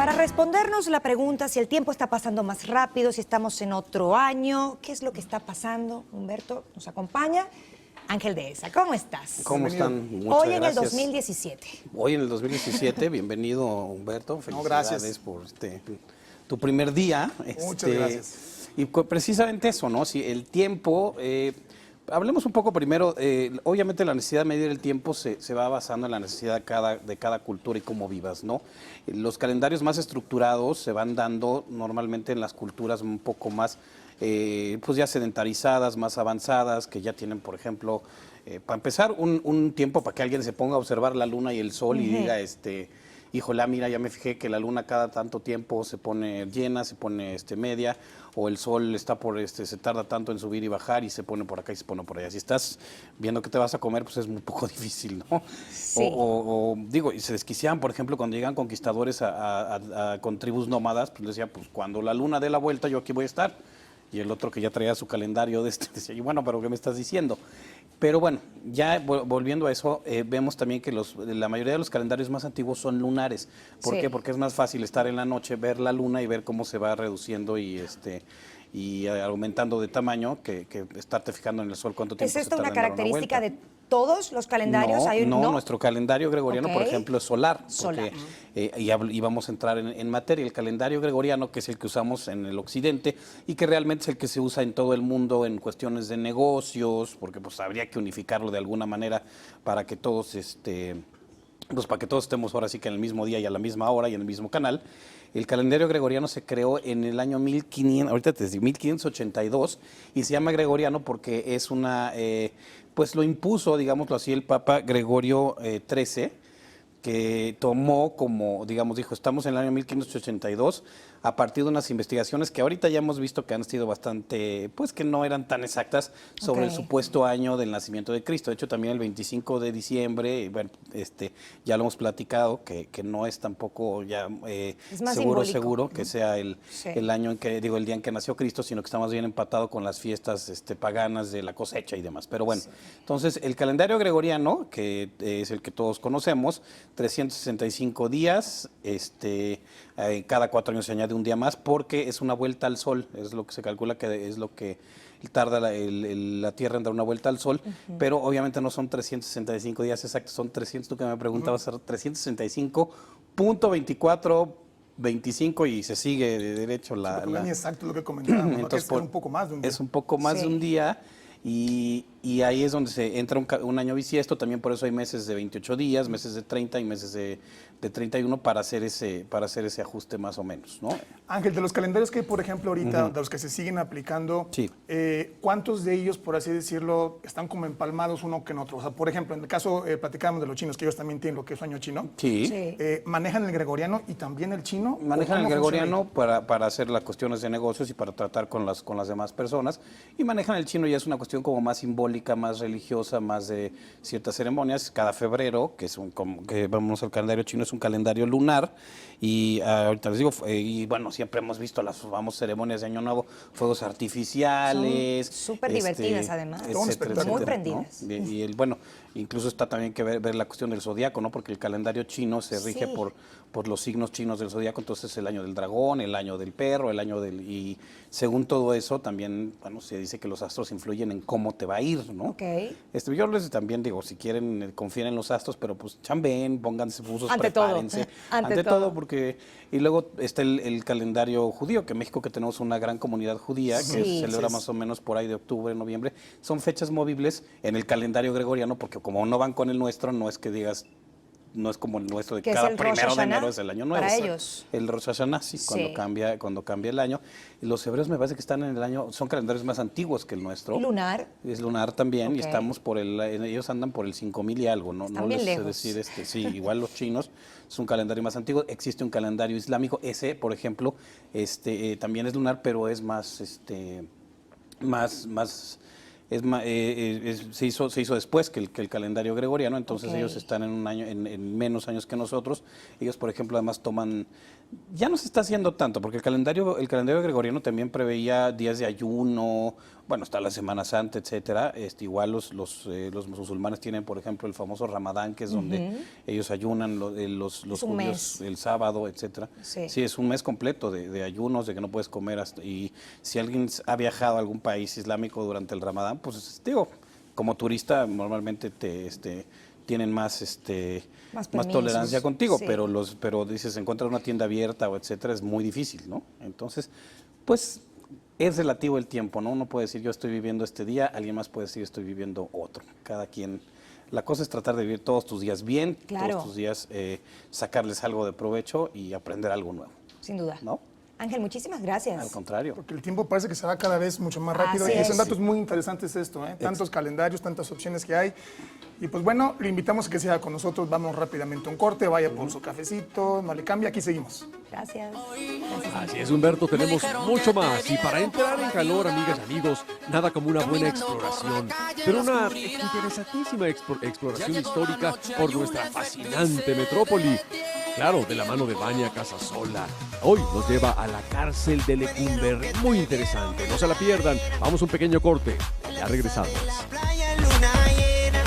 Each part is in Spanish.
Para respondernos la pregunta si el tiempo está pasando más rápido, si estamos en otro año, ¿qué es lo que está pasando? Humberto nos acompaña. Ángel Dehesa, ¿cómo estás? ¿Cómo están? Muchas Hoy en gracias. el 2017. Hoy en el 2017, bienvenido Humberto, felicidades gracias. por tu primer día. Muchas gracias. Y precisamente eso, ¿no? Si el tiempo, hablemos un poco primero, obviamente la necesidad de medir el tiempo se va basando en la necesidad de cada cultura y cómo vivas, ¿no? Los calendarios más estructurados se van dando normalmente en las culturas un poco más pues ya sedentarizadas, más avanzadas, que ya tienen, por ejemplo, para empezar, un tiempo para que alguien se ponga a observar la luna y el sol y diga, híjole, mira, ya me fijé que la luna cada tanto tiempo se pone llena, se pone media, o el sol está se tarda tanto en subir y bajar y se pone por acá y se pone por allá. Si estás viendo que te vas a comer, pues es un poco difícil, ¿no? Sí. Digo, y se desquiciaban, por ejemplo, cuando llegan conquistadores con tribus nómadas, pues decía, pues cuando la luna dé la vuelta, yo aquí voy a estar. Y el otro que ya traía su calendario decía, y bueno, pero ¿qué me estás diciendo? Pero bueno, ya volviendo a eso, vemos también que la mayoría de los calendarios más antiguos son lunares. ¿Por Sí. qué? Porque es más fácil estar en la noche, ver la luna y ver cómo se va reduciendo y aumentando de tamaño que estarte fijando en el sol cuánto tiempo ¿Es se esta tarda una en dar característica vuelta. de todos los calendarios? No, nuestro calendario gregoriano, por Ok. ejemplo, es solar. Solar. Y vamos a entrar en materia. El calendario gregoriano, que es el que usamos en el occidente y que realmente es el que se usa en todo el mundo en cuestiones de negocios, porque pues habría que unificarlo de alguna manera para que todos pues para que todos estemos ahora sí que en el mismo día y a la misma hora y en el mismo canal. El calendario gregoriano se creó en el año 1500, ahorita te digo, 1582, y se llama gregoriano porque es pues lo impuso, digámoslo así, el Papa Gregorio XIII, que tomó como, digamos, dijo, estamos en el año 1582, a partir de unas investigaciones que ahorita ya hemos visto que han sido bastante, pues que no eran tan exactas sobre el Ok. supuesto año del nacimiento de Cristo. De hecho, también el 25 de diciembre, bueno, ya lo hemos platicado, que no es tampoco ya Es más simbólico, que sea Sí. el año en que, digo, el día en que nació Cristo, sino que está más bien empatado con las fiestas paganas de la cosecha y demás. Pero bueno, entonces el calendario gregoriano, que es el que todos conocemos, 365 días, cada 4 años se añade un día más porque es una vuelta al sol, es lo que se calcula que es lo que tarda la Tierra en dar una vuelta al sol, pero obviamente no son 365 días exactos, son 300, tú que me preguntabas, 365.2425 y se sigue de derecho Porque no es ni exacto lo que comentábamos, ¿no? Que es un poco más de un día. es un poco más de un día y ahí es donde se entra un año bisiesto, también por eso hay meses de 28 días, meses de 30 y meses de 31 para hacer ese ajuste más o menos, ¿no? Ángel, de los calendarios que hay, por ejemplo, ahorita, de los que se siguen aplicando, Sí. ¿Cuántos de ellos, por así decirlo, están como empalmados uno que en otro? O sea, por ejemplo, en el caso, platicábamos de los chinos, que ellos también tienen lo que es año chino. Sí. Sí. ¿Manejan el gregoriano y también el chino? Manejan ¿O el cómo funciona gregoriano para hacer las cuestiones de negocios y para tratar con las demás personas. Y manejan el chino ya es una cuestión como más simbólica, más religiosa, más de ciertas ceremonias. Cada febrero, que vamos al calendario chino, es un calendario lunar. Y ahorita les digo, y bueno, siempre hemos visto las famosas ceremonias de Año Nuevo, fuegos artificiales. Son súper divertidas, además. Todo un espectáculo. Muy ¿no? prendidas. Bueno, incluso está también que ver la cuestión del zodiaco, ¿no? Porque el calendario chino se rige Sí. por los signos chinos del zodiaco, entonces el año del dragón, el año del perro, y según todo eso también, bueno, se dice que los astros influyen en cómo te va a ir, ¿no? Ok. Yo les también digo, si quieren, confíen en los astros, pero pues chambeen, pónganse buzos, Ante todo. prepárense. Ante todo. Porque, y luego está el calendario judío, que en México que tenemos una gran comunidad judía, que Sí. se celebra más o menos por ahí de octubre, noviembre, son fechas movibles en el calendario gregoriano, porque como no van con el nuestro, no es que digas, no es como el nuestro de Que es cada el Rosh primero de Hashanah enero es el año nuevo. para Exacto. ellos. El Rosh Hashanah, sí, Sí. cuando cambia el año. Y los hebreos me parece que están en el año, son calendarios más antiguos que el nuestro. Lunar. Es lunar también, Ok. y estamos ellos andan por el 5000 y algo, ¿no? Están No bien les sé lejos. decir, sí, igual los chinos, es un calendario más antiguo. Existe un calendario islámico, ese, por ejemplo, también es lunar, pero es más, se hizo después que el calendario gregoriano, entonces Ok. ellos están en un año, en menos años que nosotros. Ellos, por ejemplo, además toman, ya no se está haciendo tanto, porque el calendario gregoriano también preveía días de ayuno bueno, está la Semana Santa, etcétera. Igual los musulmanes tienen, por ejemplo, el famoso Ramadán, que es donde ellos ayunan, los Es un judíos mes. el sábado, etcétera. Sí. Es un mes completo de ayunos, de que no puedes comer. Y si alguien ha viajado a algún país islámico durante el Ramadán, pues digo, como turista normalmente tienen más Más más tolerancia permisos, contigo, sí. pero dices, encuentras una tienda abierta o etcétera, es muy difícil, ¿no? Entonces, pues es relativo el tiempo, ¿no? Uno puede decir yo estoy viviendo este día, alguien más puede decir estoy viviendo otro. Cada quien, la cosa es tratar de vivir todos tus días bien, Claro. todos tus días sacarles algo de provecho y aprender algo nuevo, Sin duda. ¿no? Ángel, muchísimas gracias. Al contrario. Porque el tiempo parece que se va cada vez mucho más rápido Así y son es. datos muy interesantes esto, ¿eh? Tantos calendarios, tantas opciones que hay. Y pues bueno, le invitamos a que siga con nosotros, vamos rápidamente a un corte, vaya por su cafecito, no le cambie, aquí seguimos. Gracias. Así es, Humberto, tenemos mucho más. Y para entrar en calor, amigas y amigos, nada como una buena exploración. Pero una interesantísima exploración histórica por nuestra fascinante metrópoli. Claro, de la mano de Vania Casasola. Hoy nos lleva a la cárcel de Lecumberri. Muy interesante, no se la pierdan. Vamos a un pequeño corte. Ya regresamos. La playa en luna llena,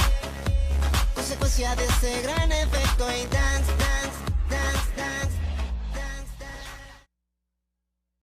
consecuencia de ese gran efecto y dance, dance.